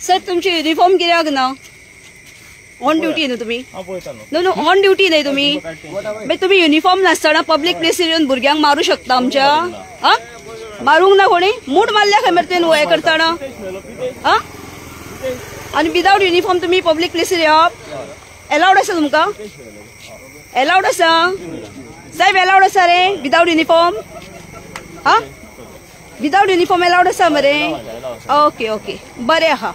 Sir तुमची uniform कित्याक ना? ऑन ड्युटी न्हू तुम्ही? नो ऑन ड्युटी नाही तुम्ही? मागीर तुम्ही युनिफॉर्म नासतना पब्लीक प्लेसीर येवन भुरग्यांक मारू शकता आमच्या? हा मारूंक ना कोणी? मूठ मारल्या खंय मरे हे करताना? हा आनी विदाउट युनिफॉर्म तुम्ही पब्लीक प्लेसीर येवप एलाउड आसा तुमकां? एलाउड आसा? साहेब एलाउड आसा रे विदाउट युनिफॉर्म? हा विदाउट युनिफॉर्म एलाउड आसा मरे? ओके ओके बरें आहा.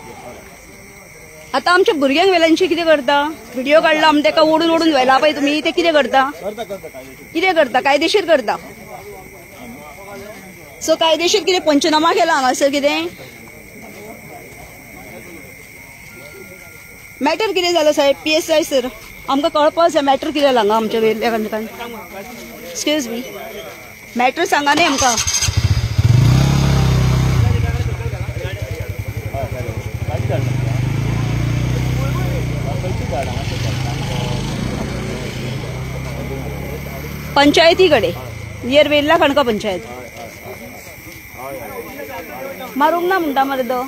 आता आमच्या भुरग्यांक वेल्यांची कितें करता? व्हिडिओ काढला आमी तेका ओडून ओडून व्हेला पळय तुम्ही, ते कितें करता? कितें करता? कायदेशीर करता. सो कायदेशीर कितें पंचनामा केला हांगासर कितें? मॅटर कितें जालो साहेब? PSI सर आमकां कळपाक जाय मॅटर कितें जालां हांगा आमच्या वेल्ल्या काणकान. एक्सक्यूज मी मॅटर सांगा न्ही आमकां. पंचायती कडे नियर वेल्ला काणका पंचायत. मारूंक ना म्हणटा मरे तो.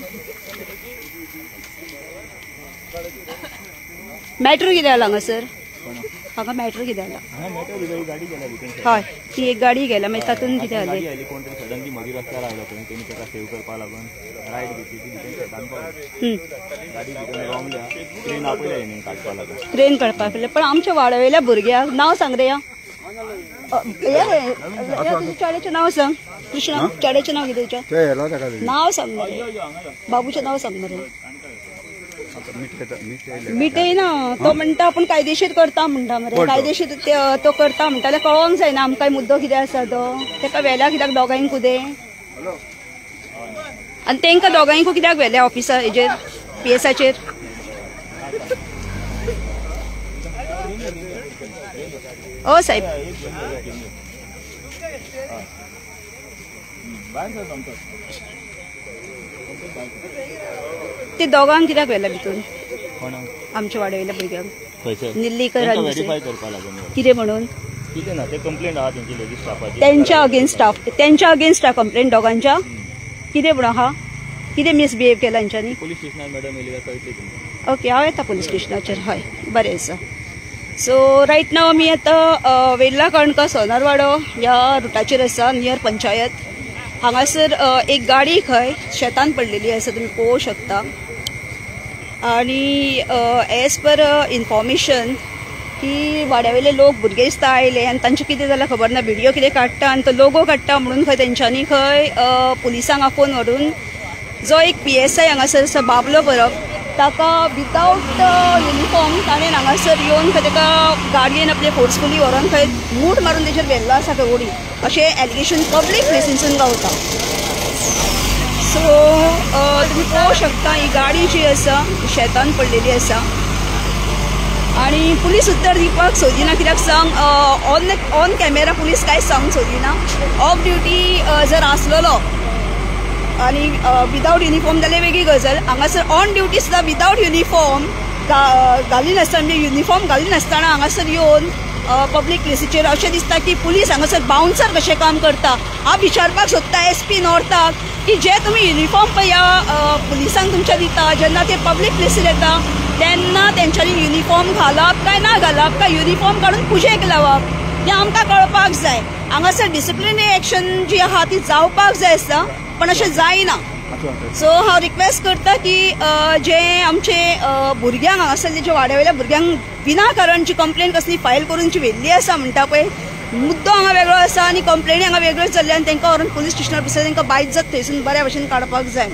मॅटर कितें जाला हांगा सर? हांगा मॅटर कितें जाला? हय ती एक गाडी गेल्या मागीर तातूंत कितें जालें? ट्रेन काडपाक पडलें पण आमच्या वाड्यावयल्या भुरग्यांक नांव सांग रे. चेड्याचें नांव सांग. कृष्णा चेड्याचें नांव कितें तुजें? नांव सांग मरे. बाबूचें नांव सांग मरे. मिटय ना तो म्हणटा आपण कायदेशीर करता म्हणटा मरे. कायदेशीर तो करता म्हणटा जाल्यार कळोंक जायना आमकां मुद्दो कितें आसा तो. तेका व्हेल्या कित्याक दोगांयक कुदे? आनी तेंकां दोगांयकू कित्याक व्हेल्या ऑफिसा हेजेर PSIचेर? ओ साहेब ते दोगांक कित्याक व्हेल्या भितून? आमच्या वाड्यावयल्या भुरग्यांक निल्लीकर कितें म्हणून? त्यांच्या अगेन्स्ट कंप्लेंट दोगांच्या कितें म्हणून आहा? कितें मिसबिहेव केला हेंच्यांनी? ओके हांव येता पुलीस स्टेशनाचेर. हय बरें आसा. सो रायट नाव आमी आतां वेल्ला काणका सोनारवाडो ह्या रुटाचेर आसा नियर पंचायत. हांगासर एक गाडी खंय शेतान पडलेली आसा तुमी पळोवंक शकता. आनी एज पर इन्फॉर्मेशन की वाड्यावयले लोक भुरगे दिसता आयले आनी तांचे कितें जाल्यार खबर ना व्हिडिओ कितें काडटा आनी तो लोगो काडटा म्हणून खंय तेंच्यांनी खंय पुलिसांक आफोवन व्हरून जो एक PSI हांगासर आसा बाबलो परब ताका विदाउट युनिफॉर्म ताणें हांगासर येवन खंय ताका गाडयेन आपले फोर्सफुली व्हरून खंय मूठ मारून तेजेर व्हेल्लो आसा खंय उडी अशें एलिगेशन पब्लीक प्लेसींसून गावता. सो तुमी पळोवंक शकता ही गाडी जी आसा शेतान पडलेली आसा आनी पुलीस उत्तर दिवपाक सोदिना. कित्याक सांग ऑन कॅमेरा पुलीस कांयच सांगूंक सोदिना. ऑफ ड्युटी जर आसलेलो आनी विदाउट युनिफॉर्म जाल्यार वेगळी गजाल. हांगासर ऑन ड्युटी सुद्दां विदाउट युनिफॉर्म घाली नासतना म्हणजे युनिफॉर्म घाली नासतना हांगासर येवन पब्लीक प्लेसीचेर अशें दिसता की पुलीस हांगासर बाउन्सर कशें काम करता. हांव विचारपाक सोदता SP नॉर्थाक की जे तुमी युनिफॉर्म पळय ह्या पुलिसांक तुमच्या दिता जेन्ना ते पब्लीक प्लेसीर येता तेन्ना तेंच्यांनी युनिफॉर्म घालप काय ना घालप काय युनिफॉर्म काडून पुजेक लावप हें आमकां कळपाक जाय. हांगासर डिसिप्लिनरी एक्शन जी आहा ती जावपाक जाय आसता पण अशें जायना. सो हांव रिक्वेस्ट करता की जे आमचे भुरग्यांक हांगासरले जे वाड्यावयल्या भुरग्यांक विनाकारण जी कंप्लेन कसली फायल करून जी व्हेल्ली आसा म्हणटा पळय मुद्दो हांगा वेगळो आसा आनी कंप्लेनी हांगा वेगळ्योच जाल्ल्या आनी तांकां व्हरून पुलीस स्टेशनार बसयले तांकां बायज्जत थंयसून बऱ्या भशेन काडपाक जाय.